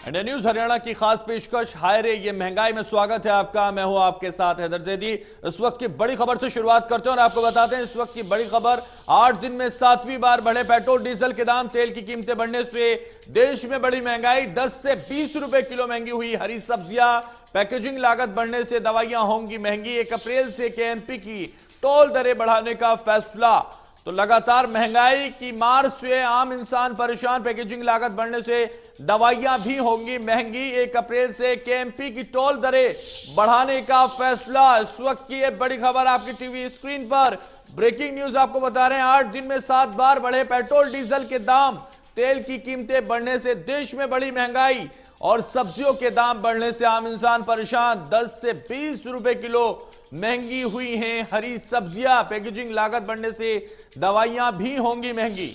India news Haryana की खास पेशकश हाय रे ये महंगाई में स्वागत है आपका। मैं हूं आपके साथ हैदर जैदी। इस वक्त की बड़ी खबर से शुरुआत करते हैं और आपको बताते हैं इस वक्त की बड़ी खबर। 8 दिन में 7वीं बार बढ़े पेट्रोल डीजल के दाम। तेल की कीमतें बढ़ने से देश में बड़ी महंगाई। 10 से 20 रुपए किलो महंगी हुई हरी सब्जियां। पैकेजिंग लागत बढ़ने से दवाइयां होंगी महंगी। 1 अप्रैल से केएमपी की टोल दरें बढ़ाने का फैसला। तो लगातार महंगाई की मार से आम इंसान परेशान। पैकेजिंग लागत बढ़ने से दवाइयां भी होंगी महंगी। 1 अप्रैल से केएमपी की टोल दरें बढ़ाने का फैसला। इस वक्त की यह बड़ी खबर आपकी टीवी स्क्रीन पर। ब्रेकिंग न्यूज आपको बता रहे हैं। 8 दिन में 7 बार बढ़े पेट्रोल डीजल के दाम। तेल की कीमतें बढ़ने से देश में बड़ी महंगाई और सब्जियों के दाम बढ़ने से आम इंसान परेशान। 10 से 20 रुपए किलो महंगी हुई हैं हरी सब्जियां। पैकेजिंग लागत बढ़ने से दवाइयां भी होंगी महंगी।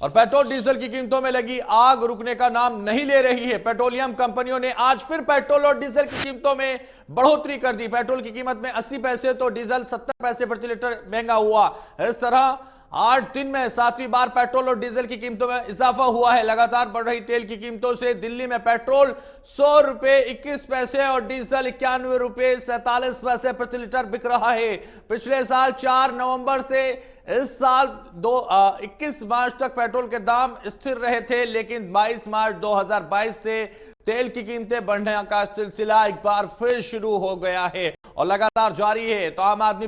और पेट्रोल डीजल की कीमतों में लगी आग रुकने का नाम नहीं ले रही है। पेट्रोलियम कंपनियों ने आज फिर पेट्रोल और डीजल की कीमतों में बढ़ोतरी कर दी। पेट्रोल की कीमत में 80 पैसे तो डीजल 70 पैसे प्रति लीटर महंगा हुआ। इस तरह 8 दिन में 7वीं बार पेट्रोल और डीजल की कीमतों में इजाफा हुआ है। लगातार बढ़ रही तेल की कीमतों से दिल्ली में पेट्रोल 100 रुपए 21 पैसे और डीजल 91 रुपए 47 पैसे प्रति लीटर बिक रहा है। पिछले साल 4 नवंबर से इस साल 21 मार्च तक पेट्रोल के दाम स्थिर रहे थे, लेकिन 22 मार्च 2022 से तेल की कीमतें बढ़ने का सिलसिला एक बार फिर शुरू हो गया है और लगातार जारी है। तो आम आदमी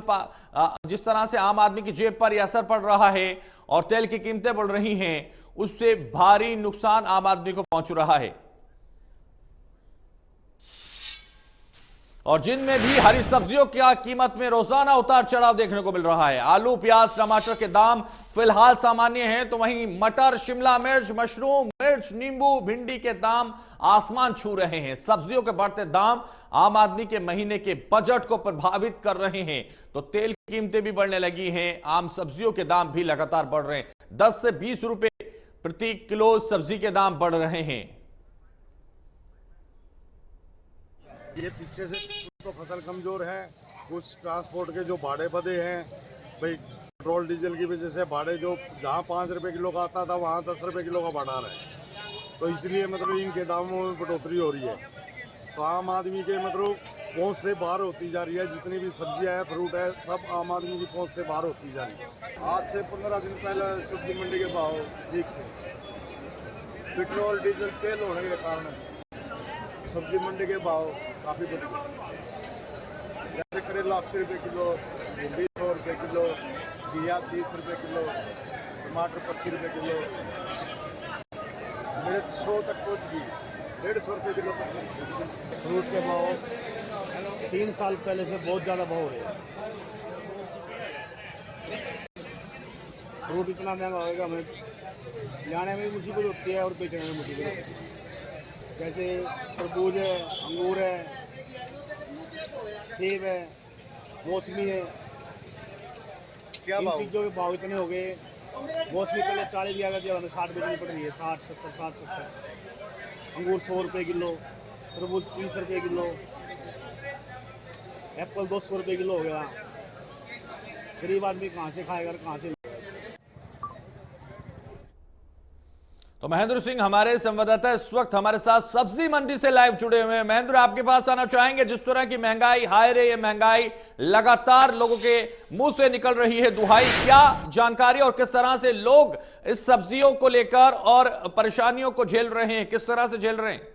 जिस तरह से आम आदमी की जेब पर यह असर पड़ रहा है और तेल की कीमतें बढ़ रही हैं, उससे भारी नुकसान आम आदमी को पहुंच रहा है। और जिनमें भी हरी सब्जियों की कीमत में रोजाना उतार चढ़ाव देखने को मिल रहा है। आलू, प्याज, टमाटर के दाम फिलहाल सामान्य हैं, तो वहीं मटर, शिमला मिर्च, मशरूम, मिर्च, नींबू, भिंडी के दाम आसमान छू रहे हैं। सब्जियों के बढ़ते दाम आम आदमी के महीने के बजट को प्रभावित कर रहे हैं। तो तेल की कीमतें भी बढ़ने लगी हैं। आम सब्जियों के दाम भी लगातार बढ़ रहे हैं। 10 से 20 रुपए प्रति किलो सब्जी के दाम बढ़ रहे हैं। ये पीछे से तो फसल कमज़ोर है। कुछ ट्रांसपोर्ट के जो भाड़े बढ़े हैं, भाई पेट्रोल डीजल की वजह से भाड़े जो जहाँ 5 रुपये किलो का आता था वहाँ 10 रुपये किलो का बढ़ा रहे हैं। तो इसलिए मतलब इनके दामों में बढ़ोतरी हो रही है। तो आम आदमी के मतलब पहुँच से बाहर होती जा रही है। जितनी भी सब्जियाँ हैं, फ्रूट है, सब आम आदमी की पहुँच से बाहर होती जा रही है। आज से 15 दिन पहले सब्जी मंडी के भाव ठीक थे। पेट्रोल डीजल तेल होने के कारण सब्जी मंडी के भाव काफ़ी बढ़ गए। जैसे करेला 80 रुपये किलो, भिंडी 100 रुपये किलो, घिया 30 रुपये किलो, टमाटर 25 रुपये किलो, मिर्च 100 तक पहुँच गई, 150 रुपये किलो तक। फ्रूट के भाव 3 साल पहले से बहुत ज़्यादा भाव हो रहे हैं। फ्रूट इतना महंगा होएगा, हमें लाने में भी मुसीबत होती है और बेचने में मुसीबत होती है। जैसे तरबूज है, अंगूर है, सेब है, मौसमी है। क्या इन चीज़ों के भाव इतने हो गए। मौसमी पहले 40 की आगे हमें 60 बेचनी पड़ रही है, 60-70। अंगूर 100 रुपये किलो, तरबूज 30 रुपये किलो, एप्पल 200 रुपये किलो हो गया। गरीब आदमी कहाँ से खाएगा, कहाँ से? तो महेंद्र सिंह हमारे संवाददाता इस वक्त हमारे साथ सब्जी मंडी से लाइव जुड़े हुए हैं। महेंद्र, आपके पास आना चाहेंगे। जिस तरह की महंगाई, हाय रे ये महंगाई लगातार लोगों के मुंह से निकल रही है दुहाई, क्या जानकारी और किस तरह से लोग इस सब्जियों को लेकर और परेशानियों को झेल रहे हैं, किस तरह से झेल रहे हैं?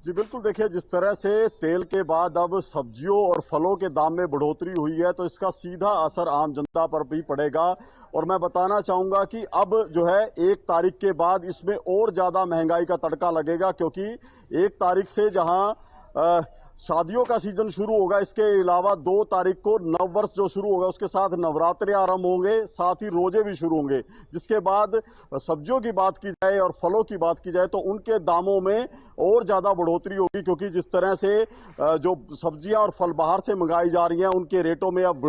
जी बिल्कुल, देखिए जिस तरह से तेल के बाद अब सब्जियों और फलों के दाम में बढ़ोतरी हुई है, तो इसका सीधा असर आम जनता पर भी पड़ेगा। और मैं बताना चाहूंगा कि अब जो है 1 तारीख के बाद इसमें और ज्यादा महंगाई का तड़का लगेगा, क्योंकि 1 तारीख से जहां शादियों का सीजन शुरू होगा, इसके अलावा 2 तारीख को नववर्ष जो शुरू होगा, उसके साथ नवरात्रे आरंभ होंगे, साथ ही रोजे भी शुरू होंगे। जिसके बाद सब्जियों की बात की जाए और फलों की बात की जाए तो उनके दामों में और ज्यादा बढ़ोतरी होगी, क्योंकि जिस तरह से जो सब्जियां और फल बाहर से मंगाई जा रही हैं, उनके रेटों में अब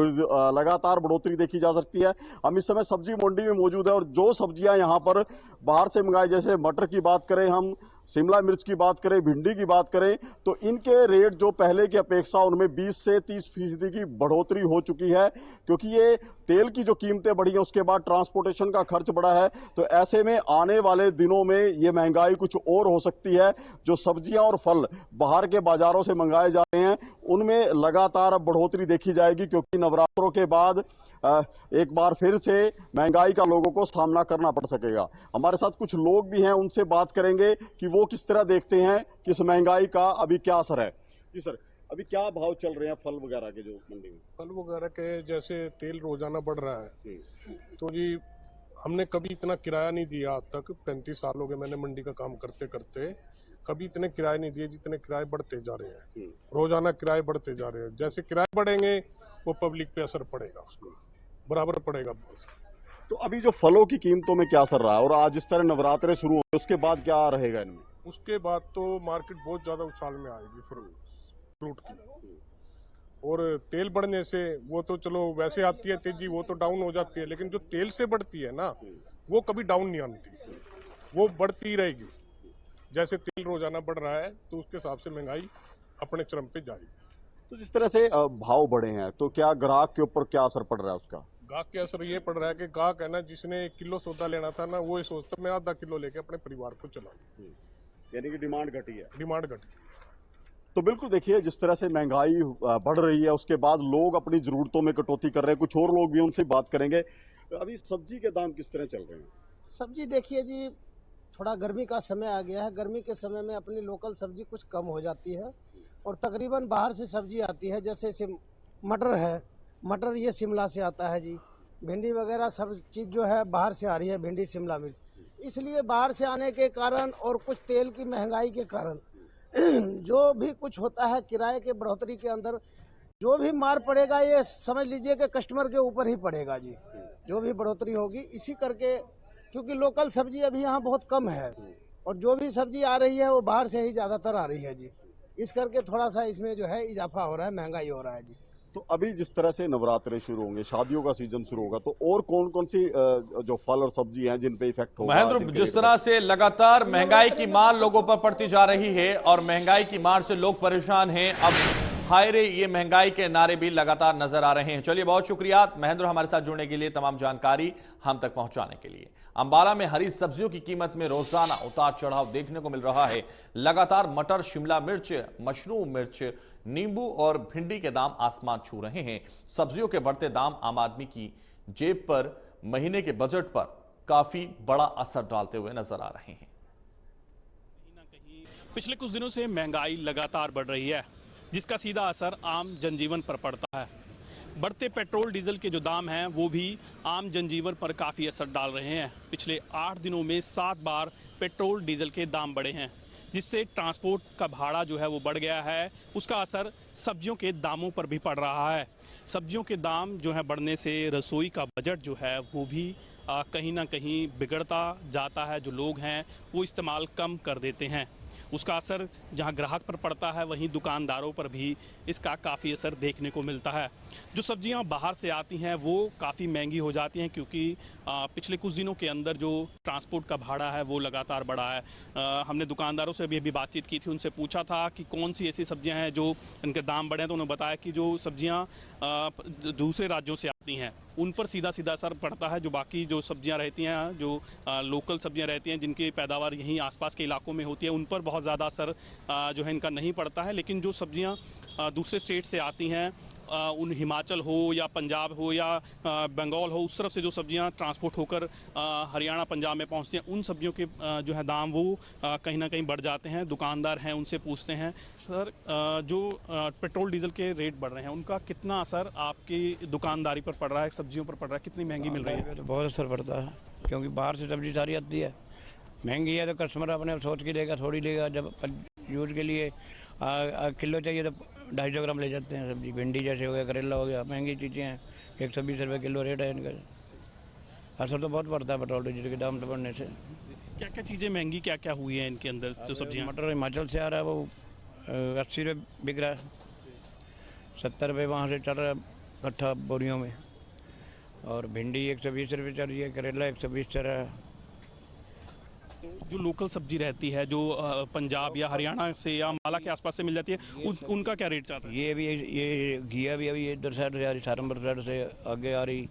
लगातार बढ़ोतरी देखी जा सकती है। हम इस समय सब्जी मंडी में मौजूद है और जो सब्जियां यहाँ पर बाहर से मंगाई, जैसे मटर की बात करें हम, शिमला मिर्च की बात करें, भिंडी की बात करें, तो इनके रेट जो पहले की अपेक्षा उनमें 20 से 30% की बढ़ोतरी हो चुकी है, क्योंकि ये तेल की जो कीमतें बढ़ी हैं, उसके बाद ट्रांसपोर्टेशन का खर्च बढ़ा है। तो ऐसे में आने वाले दिनों में ये महंगाई कुछ और हो सकती है। जो सब्जियां और फल बाहर के बाजारों से मंगाए जा रहे हैं, उनमें लगातार अब बढ़ोतरी देखी जाएगी, क्योंकि नवरात्रों के बाद एक बार फिर से महंगाई का लोगों को सामना करना पड़ सकेगा। हमारे साथ कुछ लोग भी हैं, उनसे बात करेंगे कि वो किस तरह देखते हैं कि इस महंगाई का अभी क्या असर है। जी सर, अभी क्या भाव चल रहे हैं फल वगैरह के जो मंडी में? फल वगैरह के जैसे तेल रोजाना बढ़ रहा है, तो जी हमने कभी इतना किराया नहीं दिया आज तक। 35 साल हो गए मैंने मंडी का काम करते करते, कभी इतने किराए नहीं दिए जितने किराए बढ़ते जा रहे हैं। रोजाना किराए बढ़ते जा रहे हैं। जैसे किराए बढ़ेंगे वो पब्लिक पे असर पड़ेगा, उसको बराबर पड़ेगा। तो अभी जो फलों की कीमतों में क्या असर रहा है, और आज इस तरह नवरात्रे शुरू हो उसके बाद क्या रहेगा इनमें? उसके बाद तो मार्केट बहुत ज्यादा उछाल में आएगी फ्रूट की। और तेल बढ़ने से वो तो चलो वैसे आती है तेजी, वो तो डाउन हो जाती है, लेकिन जो तेल से बढ़ती है ना, वो कभी डाउन नहीं आती, वो बढ़ती रहेगी। जैसे तेल रोजाना बढ़ रहा है तो उसके हिसाब से महंगाई अपने चरम पे जाएगी। तो जिस तरह से भाव बढ़े हैं, तो क्या ग्राहक के ऊपर क्या असर पड़ रहा है उसका? गाहक के असर ये पड़ रहा है कि गाहक है ना, जिसने 1 किलो सौदा लेना था ना, वो ये सोचता मैं आधा किलो लेके अपने परिवार को चलाऊं। यानी कि डिमांड घटी है। डिमांड घटी। तो बिल्कुल देखिए, जिस तरह से महंगाई बढ़ रही है, उसके बाद लोग अपनी जरूरतों में कटौती कर रहे हैं। कुछ और लोग भी, उनसे बात करेंगे। अभी सब्जी के दाम किस तरह चल रहे हैं? सब्जी देखिए जी, थोड़ा गर्मी का समय आ गया है। गर्मी के समय में अपनी लोकल सब्जी कुछ कम हो जाती है और तकरीबन बाहर से सब्जी आती है। जैसे मटर है, मटर ये शिमला से आता है जी। भिंडी वगैरह सब चीज़ जो है बाहर से आ रही है, भिंडी शिमला मिर्च। इसलिए बाहर से आने के कारण और कुछ तेल की महंगाई के कारण जो भी कुछ होता है, किराए के बढ़ोतरी के अंदर जो भी मार पड़ेगा, ये समझ लीजिए कि कस्टमर के ऊपर ही पड़ेगा जी। जो भी बढ़ोतरी होगी इसी करके, क्योंकि लोकल सब्जी अभी यहाँ बहुत कम है और जो भी सब्जी आ रही है वो बाहर से ही ज़्यादातर आ रही है जी। इस करके थोड़ा सा इसमें जो है इजाफा हो रहा है, महंगाई हो रहा है जी। तो अभी जिस तरह से नवरात्रे शुरू होंगे, शादियों का सीजन शुरू होगा, तो और कौन कौन सी जो फल और सब्जी हैं जिन पे इफेक्ट होगा? महेंद्र, जिस तरह से लगातार महंगाई की मार लोगों पर पड़ती जा रही है और महंगाई की मार से लोग परेशान हैं, अब हाय रे ये महंगाई के नारे भी लगातार नजर आ रहे हैं। चलिए, बहुत शुक्रिया महेंद्र हमारे साथ जुड़ने के लिए, तमाम जानकारी हम तक पहुंचाने के लिए। अंबाला में हरी सब्जियों की कीमत में रोजाना उतार चढ़ाव देखने को मिल रहा है। लगातार मटर, शिमला मिर्च, मशरूम मिर्च, नींबू और भिंडी के दाम आसमान छू रहे हैं। सब्जियों के बढ़ते दाम आम आदमी की जेब पर, महीने के बजट पर काफी बड़ा असर डालते हुए नजर आ रहे हैं। पिछले कुछ दिनों से महंगाई लगातार बढ़ रही है, जिसका सीधा असर आम जनजीवन पर पड़ता है। बढ़ते पेट्रोल डीजल के जो दाम हैं वो भी आम जनजीवन पर काफ़ी असर डाल रहे हैं। पिछले 8 दिनों में 7 बार पेट्रोल डीजल के दाम बढ़े हैं, जिससे ट्रांसपोर्ट का भाड़ा जो है वो बढ़ गया है। उसका असर सब्जियों के दामों पर भी पड़ रहा है। सब्जियों के दाम जो है बढ़ने से रसोई का बजट जो है वो भी कहीं ना कहीं बिगड़ता जाता है। जो लोग हैं वो इस्तेमाल कम कर देते हैं। उसका असर जहां ग्राहक पर पड़ता है, वहीं दुकानदारों पर भी इसका काफ़ी असर देखने को मिलता है। जो सब्जियां बाहर से आती हैं वो काफ़ी महंगी हो जाती हैं, क्योंकि पिछले कुछ दिनों के अंदर जो ट्रांसपोर्ट का भाड़ा है वो लगातार बढ़ा है। हमने दुकानदारों से भी बातचीत की थी, उनसे पूछा था कि कौन सी ऐसी सब्जियां हैं जो इनके दाम बढ़े हैं, तो उन्होंने बताया कि जो सब्जियाँ दूसरे राज्यों से आती हैं उन पर सीधा सीधा असर पड़ता है। जो बाकी जो सब्जियां रहती हैं, जो लोकल सब्जियां रहती हैं जिनकी पैदावार यहीं आसपास के इलाकों में होती है, उन पर बहुत ज़्यादा असर जो है इनका नहीं पड़ता है। लेकिन जो सब्जियां दूसरे स्टेट से आती हैं, उन हिमाचल हो या पंजाब हो या बंगाल हो, उस तरफ से जो सब्जियां ट्रांसपोर्ट होकर हरियाणा पंजाब में पहुंचती हैं, उन सब्जियों के जो है दाम वो कहीं ना कहीं बढ़ जाते हैं। दुकानदार हैं, उनसे पूछते हैं, सर जो पेट्रोल डीजल के रेट बढ़ रहे हैं उनका कितना असर आपकी दुकानदारी पर पड़ रहा है, सब्जियों पर पड़ रहा है, कितनी महंगी मिल रही है? तो बहुत असर पड़ता है, क्योंकि बाहर से सब्जी सारी आती है। महंगी है तो कस्टमर अपने सोच के लेगा, थोड़ी लेगा। जब यूज के लिए किलो चाहिए तो 250 ग्राम ले जाते हैं सब्जी। भिंडी जैसे हो गया, करेला हो गया, महंगी चीज़ें हैं। 120 रुपये किलो रेट है इनका। असर तो बहुत पड़ता है पेट्रोल डीजल के दाम तो बढ़ने से। क्या क्या चीज़ें महंगी क्या क्या हुई हैं इनके अंदर? जो सब्जियां, मटर हिमाचल से आ रहा है वो 80 रुपये बिक रहा है, 70 रुपये वहाँ से चल रहा है कट्ठा बोरियों में। और भिंडी 120 रुपये चल रही है, करेला 120 चल रहा है। जो लोकल सब्जी रहती है, जो पंजाब या हरियाणा से या अम्बाला के आसपास से मिल जाती है, उनका क्या रेट चल रहा है? ये भी ये घिया भी अभी इधर साइड से आ रही, सारंबर साइड से आगे आ रही,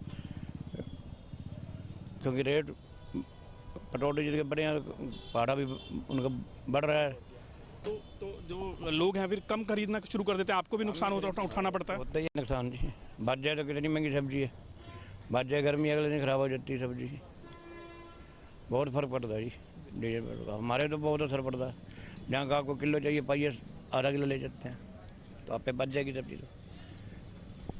क्योंकि रेट पेट्रोल डीजल के बढ़े हैं, भाड़ा भी उनका बढ़ रहा है। तो जो लोग हैं फिर कम खरीदना शुरू कर देते हैं, आपको भी नुकसान उठाना पड़ता है? होता ही है नुकसान जी, बच जाए तो कितनी महंगी सब्जी है, बच जाए गर्मी अगले दिन खराब हो जाती है सब्जी, बहुत फर्क पड़ता है जी डीजल पेट्रोल का। हमारे तो बहुत असर पड़ता है, जहाँ का आपको किलो चाहिए पाइए आधा किलो ले जाते हैं, तो आप पे बच जाएगी सब्जी।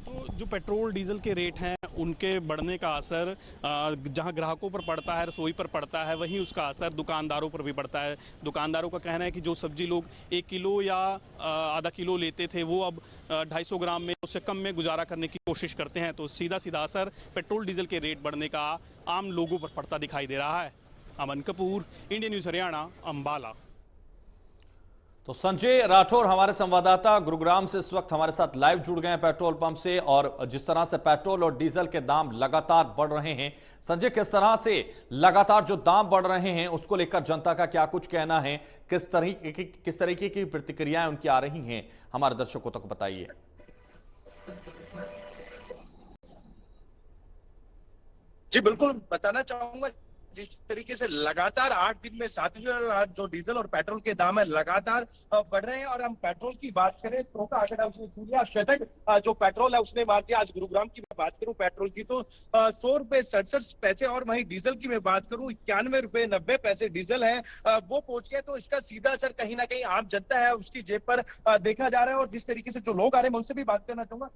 तो जो पेट्रोल डीजल के रेट हैं उनके बढ़ने का असर जहां ग्राहकों पर पड़ता है, रसोई पर पड़ता है, वहीं उसका असर दुकानदारों पर भी पड़ता है। दुकानदारों का कहना है कि जो सब्जी लोग 1 किलो या आधा किलो लेते थे वो अब 250 ग्राम में, उससे कम में गुजारा करने की कोशिश करते हैं। तो सीधा सीधा असर पेट्रोल डीजल के रेट बढ़ने का आम लोगों पर पड़ता दिखाई दे रहा है। अमन कपूर, इंडियन न्यूज़ हरियाणा, अम्बाला। तो संजय राठौर हमारे संवाददाता गुरुग्राम से इस वक्त हमारे साथ लाइव जुड़ गए हैं पेट्रोल पंप से, और जिस तरह से पेट्रोल और डीजल के दाम लगातार बढ़ रहे हैं, संजय किस तरह से लगातार जो दाम बढ़ रहे हैं उसको लेकर जनता का क्या कुछ कहना है, किस तरीके की प्रतिक्रियाएं उनकी आ रही हैं, हमारे दर्शकों तक बताइए। जी बिल्कुल, बताना चाहूंगा जिस तरीके से लगातार 8 दिन में 7वीं बार जो डीजल और पेट्रोल के दाम है लगातार बढ़ रहे हैं। और हम पेट्रोल की बात करें, चौथा आंकड़ा उसने छू लिया, शतक जो पेट्रोल है उसने मार दिया। आज गुरुग्राम की मैं बात करूं पेट्रोल की तो 100 रुपए 67 पैसे, और वहीं डीजल की मैं बात करूं 91 रुपए 90 पैसे डीजल है वो पहुंच गया। तो इसका सीधा असर कहीं ना कहीं आम जनता है उसकी जेब पर देखा जा रहा है। और जिस तरीके से जो लोग आ रहे हैं मैं उनसे भी बात करना चाहूंगा,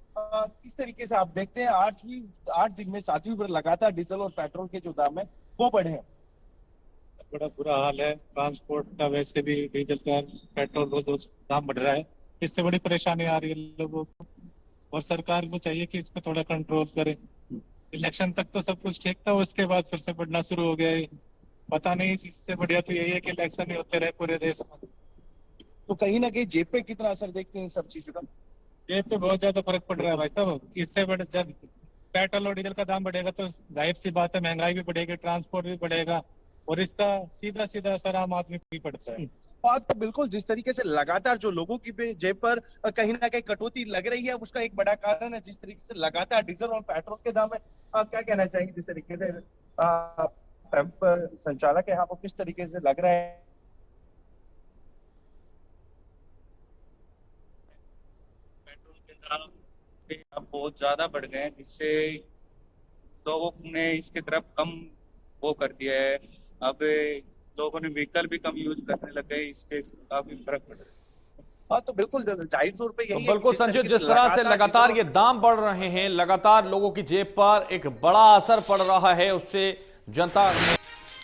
किस तरीके से आप देखते हैं 8 दिन में 7वीं बार लगातार डीजल और पेट्रोल के जो दाम है वो बढ़े हैं? बड़ा बुरा हाल है ट्रांसपोर्ट का, वैसे भी डीजल का पेट्रोल रोज रोज दाम बढ़ रहा है, इससे बड़ी परेशानी आ रही है लोगों को, और सरकार को चाहिए कि इस पे थोड़ा कंट्रोल करे। इलेक्शन तक तो सब कुछ ठीक था, उसके बाद फिर से बढ़ना शुरू हो गया है। पता नहीं, इससे बढ़िया तो यही है कि इलेक्शन ही होते रहे पूरे देश में। तो कहीं ना कहीं जेब पे कितना असर देखते हैं इन सब चीजों का? जेब पे बहुत ज्यादा फर्क पड़ रहा है भाई साहब। इससे बड़े जब पेट्रोल और डीजल का दाम बढ़ेगा तो जाहिर सी बात है महंगाई भी बढ़ेगी, ट्रांसपोर्ट भी बढ़ेगा, और इसका सीधा सीधा असर आम आदमी पर पड़ता है। और तो बिल्कुल जिस तरीके से लगातार जो लोगों की जेब पर कहीं ना कहीं कटौती लग रही है उसका एक बड़ा कारण है जिस तरीके से लगातार डीजल और पेट्रोल के दाम है। आप क्या कहना चाहेंगे जिस तरीके से संचालक है आपको किस तरीके से लग रहा है? पेट्रोल के दाम अब बहुत ज्यादा बढ़ गए हैं, जिससे लोगों ने इसकी तरफ कम वो कर दिया है। अब लोगों ने व्हीकल भी कम यूज करने लग गए, इससे काफी फर्क पड़ रहा है। हाँ तो बिल्कुल 250 रुपए तो बिल्कुल संजय, जिस तरह से लगातार ये दाम बढ़ रहे हैं, लगातार लोगों की जेब पर एक बड़ा असर पड़ रहा है, उससे जनता।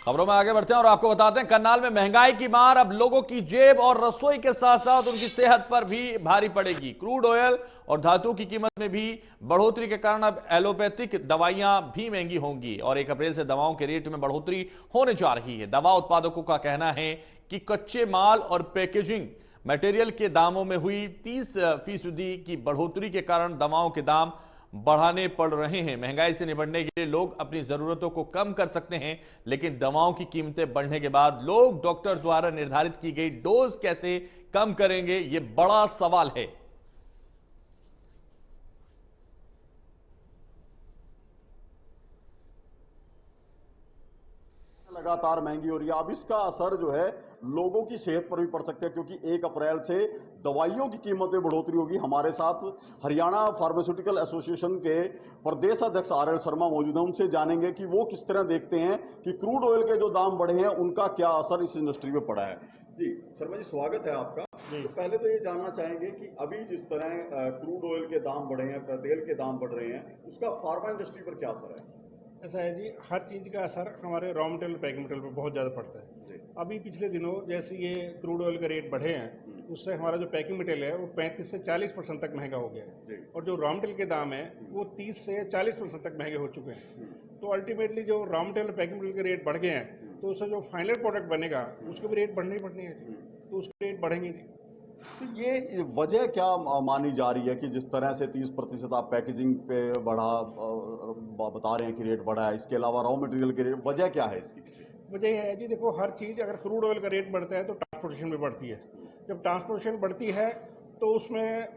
खबरों में आगे बढ़ते हैं और आपको बताते हैं करनाल में महंगाई की मार अब लोगों की जेब और रसोई के साथ साथ उनकी सेहत पर भी भारी पड़ेगी। क्रूड ऑयल और धातु की कीमत में भी बढ़ोतरी के कारण अब एलोपैथिक दवाइयां भी महंगी होंगी और 1 अप्रैल से दवाओं के रेट में बढ़ोतरी होने जा रही है। दवा उत्पादकों का कहना है कि कच्चे माल और पैकेजिंग मटेरियल के दामों में हुई 30% की बढ़ोतरी के कारण दवाओं के दाम बढ़ाने पड़ रहे हैं। महंगाई से निपटने के लिए लोग अपनी जरूरतों को कम कर सकते हैं, लेकिन दवाओं की कीमतें बढ़ने के बाद लोग डॉक्टर द्वारा निर्धारित की गई डोज कैसे कम करेंगे, ये बड़ा सवाल है। लगातार महंगी हो रही है। अब इसका असर जो है लोगों की सेहत पर भी पड़ सकता है, क्योंकि 1 अप्रैल से दवाइयों की कीमत में बढ़ोतरी होगी। हमारे साथ हरियाणा फार्मास्यूटिकल एसोसिएशन के प्रदेश अध्यक्ष RL शर्मा मौजूद हैं, उनसे जानेंगे कि वो किस तरह देखते हैं कि क्रूड ऑयल के जो दाम बढ़े हैं उनका क्या असर इस इंडस्ट्री में पड़ा है। जी शर्मा जी, स्वागत है आपका। तो पहले तो ये जानना चाहेंगे कि अभी जिस तरह क्रूड ऑयल के दाम बढ़े हैं, तेल के दाम बढ़ रहे हैं, उसका फार्मा इंडस्ट्री पर क्या असर है? ऐसा है जी, हर चीज़ का असर हमारे रॉ मटेरियल पैकिंग मटेरियल पर बहुत ज़्यादा पड़ता है। अभी पिछले दिनों जैसे ये क्रूड ऑयल का रेट बढ़े हैं, उससे हमारा जो पैकिंग मटेरियल है वो 35 से 40% तक महंगा हो गया है, और जो रॉ मटेरियल के दाम है वो 30 से 40% तक महंगे हो चुके हैं। तो अल्टीमेटली जो रॉ मटेरियल पैकिंग मटेरियल के रेट बढ़ गए हैं, तो उससे जो फाइनल प्रोडक्ट बनेगा उसके भी रेट बढ़ने ही बढ़ने हैं, तो उसके रेट बढ़ेंगे जी। तो ये वजह क्या मानी जा रही है कि जिस तरह से 30% आप पैकेजिंग पे बता रहे हैं कि रेट बढ़ा है, इसके अलावा रॉ मटेरियल के रेट, वजह क्या है इसकी? वजह यह है जी, देखो हर चीज़ अगर क्रूड ऑयल का रेट बढ़ता है तो ट्रांसपोर्टेशन भी बढ़ती है। जब ट्रांसपोर्टेशन बढ़ती है तो उसमें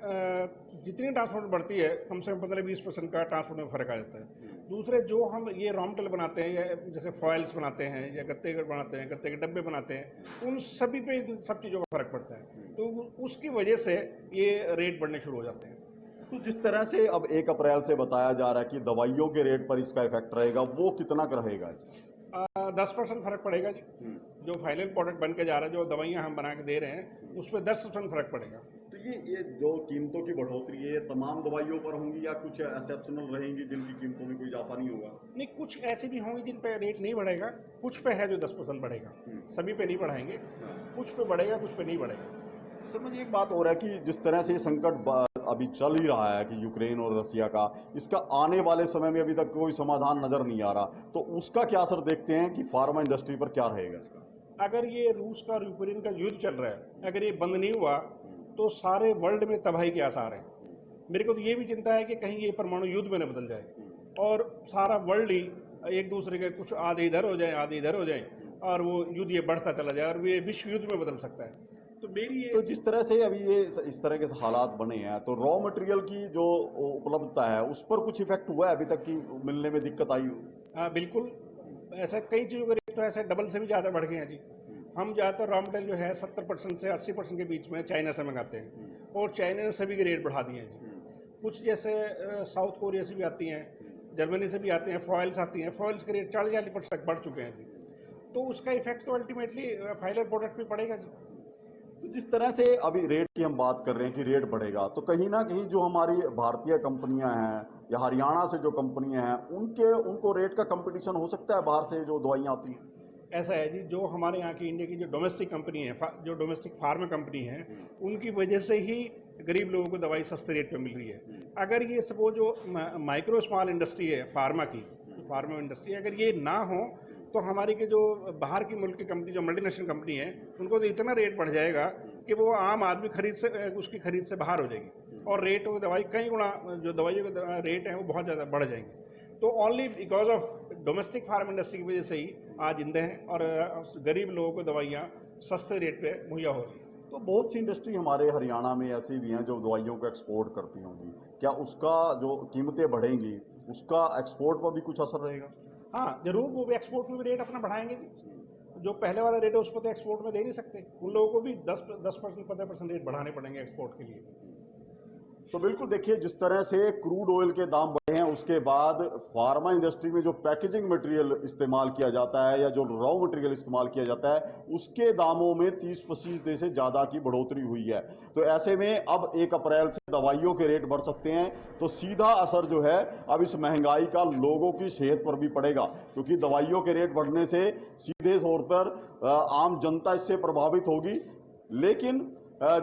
जितनी ट्रांसपोर्ट बढ़ती है कम से कम 15-20% का ट्रांसपोर्ट में फ़र्क आ जाता है। दूसरे जो हम ये रॉ मटेरियल बनाते हैं या जैसे फॉइल्स बनाते हैं या गत्ते बनाते हैं, गत्ते के डब्बे बनाते हैं, उन सभी पे सब चीज़ों का फ़र्क पड़ता है, तो उसकी वजह से ये रेट बढ़ने शुरू हो जाते हैं। तो जिस तरह से अब 1 अप्रैल से बताया जा रहा है कि दवाइयों के रेट पर इसका इफेक्ट रहेगा, वो कितना का रहेगा इसका? 10% फ़र्क पड़ेगा जी। जो फाइनल प्रोडक्ट बन के जा रहा है, जो दवाइयाँ हम बना के दे रहे हैं, उस पर 10% फ़र्क पड़ेगा। तो ये जो कीमतों की बढ़ोतरी है, ये तमाम दवाइयों पर होंगी या कुछ एक्सेप्शनल रहेंगी जिनकी कीमतों में कोई इजाफा नहीं होगा? नहीं, कुछ ऐसी भी होंगी जिन पे रेट नहीं बढ़ेगा, कुछ पे है जो 10% बढ़ेगा, सभी पे नहीं बढ़ाएंगे, कुछ पे बढ़ेगा, कुछ पे नहीं बढ़ेगा। सर, मुझे एक बात हो रहा है कि जिस तरह से ये संकट अभी चल ही रहा है कि यूक्रेन और रसिया का, इसका आने वाले समय में अभी तक कोई समाधान नज़र नहीं आ रहा, तो उसका क्या असर देखते हैं कि फार्मा इंडस्ट्री पर क्या रहेगा इसका? अगर ये रूस का और यूक्रेन का युद्ध चल रहा है, अगर ये बंद नहीं हुआ तो सारे वर्ल्ड में तबाही के आसार हैं। मेरे को तो ये भी चिंता है कि कहीं ये परमाणु युद्ध में न बदल जाए और सारा वर्ल्ड ही एक दूसरे के कुछ आधे इधर हो जाए, आधे इधर हो जाए और वो युद्ध ये बढ़ता चला जाए और ये विश्व युद्ध में बदल सकता है। तो मेरी ये तो जिस तरह से अभी ये इस तरह के हालात बने हैं, तो रॉ मटेरियल की जो उपलब्धता है उस पर कुछ इफेक्ट हुआ है अभी तक की मिलने में दिक्कत आई? हाँ बिल्कुल, ऐसा कई चीज़ों के रेट तो ऐसे डबल से भी ज़्यादा बढ़ गए हैं जी। हम ज़्यादातर रॉ मटेरियल जो है 70% से 80% के बीच में चाइना से मंगाते हैं और चाइना ने सभी के रेट बढ़ा दिए हैं जी। कुछ जैसे साउथ कोरिया से भी आती हैं, जर्मनी से भी आते हैं, फॉइल्स आती हैं, फॉइल्स के रेट 40-40% तक बढ़ चुके हैं जी। तो उसका इफेक्ट तो अल्टीमेटली फाइनल प्रोडक्ट पे पड़ेगा जी। तो जिस तरह से अभी रेट की हम बात कर रहे हैं कि रेट बढ़ेगा, तो कहीं ना कहीं जो हमारी भारतीय कंपनियां हैं या हरियाणा से जो कंपनियां हैं उनको रेट का कंपटीशन हो सकता है बाहर से जो दवाइयां आती हैं? ऐसा है जी, जो हमारे यहाँ की इंडिया की जो डोमेस्टिक कंपनी है, जो डोमेस्टिक फार्मा कंपनी है, उनकी वजह से ही गरीब लोगों को दवाई सस्ते रेट पे मिल रही है। अगर ये सपोज जो माइक्रो स्मॉल इंडस्ट्री है फार्मा की, फार्मा इंडस्ट्री, अगर ये ना हो तो हमारी के जो बाहर की मुल्क की कंपनी, जो मल्टीनेशनल कंपनी है, उनको तो इतना रेट बढ़ जाएगा कि वो आम आदमी उसकी खरीद से बाहर हो जाएगी और रेट वो दवाई कई गुना जो दवाइयों के रेट हैं वो बहुत ज़्यादा बढ़ जाएंगे। तो only because of domestic farm industry की वजह से ही आज जिंदे हैं और गरीब लोगों को दवाइयाँ सस्ते रेट पे मुहैया हो रही हैं। तो बहुत सी इंडस्ट्री हमारे हरियाणा में ऐसी भी हैं जो दवाइयों को एक्सपोर्ट करती होंगी, क्या उसका जो कीमतें बढ़ेंगी उसका एक्सपोर्ट पर भी कुछ असर रहेगा? हाँ जरूर, वो भी एक्सपोर्ट में भी रेट अपना बढ़ाएंगे जी। जो पहले वाला रेट है उस पर तो एक्सपोर्ट में दे नहीं सकते, उन लोगों को भी 10% 15% रेट बढ़ाने पड़ेंगे एक्सपोर्ट के लिए। तो बिल्कुल देखिए, जिस तरह से क्रूड ऑयल के दाम बढ़े हैं उसके बाद फार्मा इंडस्ट्री में जो पैकेजिंग मटेरियल इस्तेमाल किया जाता है या जो रॉ मटेरियल इस्तेमाल किया जाता है उसके दामों में 30% से ज़्यादा की बढ़ोतरी हुई है। तो ऐसे में अब 1 अप्रैल से दवाइयों के रेट बढ़ सकते हैं, तो सीधा असर जो है अब इस महंगाई का लोगों की सेहत पर भी पड़ेगा, क्योंकि दवाइयों के रेट बढ़ने से सीधे तौर पर आम जनता इससे प्रभावित होगी। लेकिन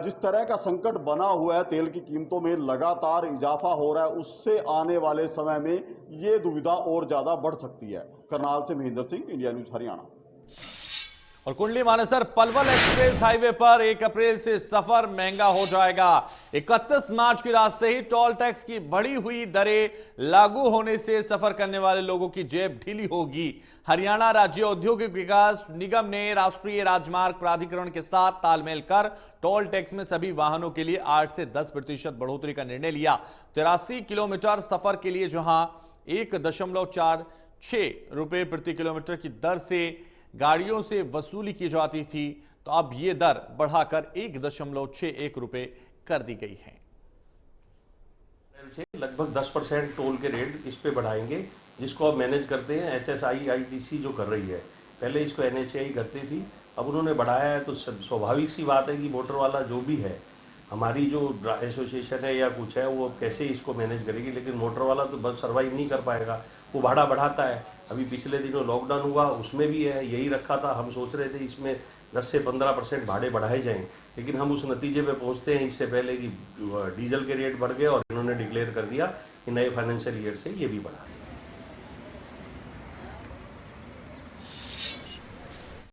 जिस तरह का संकट बना हुआ है, तेल की कीमतों में लगातार इजाफा हो रहा है, उससे आने वाले समय में ये दुविधा और ज्यादा बढ़ सकती है। करनाल से महेंद्र सिंह, इंडिया न्यूज हरियाणा। और कुंडली मानेसर पलवल एक्सप्रेस हाईवे पर 1 अप्रैल से सफर महंगा हो जाएगा। 31 मार्च की रात से ही टोल टैक्स की बढ़ी हुई दरें लागू होने से सफर करने वाले लोगों की जेब ढीली होगी। हरियाणा राज्य औद्योगिक विकास निगम ने राष्ट्रीय राजमार्ग प्राधिकरण के साथ तालमेल कर टोल टैक्स में सभी वाहनों के लिए 8 से 10% बढ़ोतरी का निर्णय लिया। 83 किलोमीटर सफर के लिए जहां 1.46 रुपए प्रति किलोमीटर की दर से गाड़ियों से वसूली की जाती थी, तो अब यह दर बढ़ाकर 1.61 रुपए कर दी गई है। से लगभग 10% टोल के रेट इस पे बढ़ाएंगे, जिसको अब मैनेज करते हैं HSIITC जो कर रही है। पहले इसको NHAI करती थी, अब उन्होंने बढ़ाया है, तो स्वाभाविक सी बात है कि मोटर वाला जो भी है, हमारी जो एसोसिएशन है या कुछ है, वो कैसे इसको मैनेज करेगी, लेकिन मोटर वाला तो बस सर्वाइव नहीं कर पाएगा, वो भाड़ा बढ़ाता है। अभी पिछले दिनों लॉकडाउन हुआ, उसमें भी है यही रखा था। हम सोच रहे थे इसमें 10 से 15% भाड़े बढ़ाए जाएं, लेकिन हम उस नतीजे पे पहुंचते हैं इससे पहले कि डीजल के रेट बढ़ गए और इन्होंने डिक्लेयर कर दिया कि नए फाइनेंशियल ईयर से ये भी बढ़ा।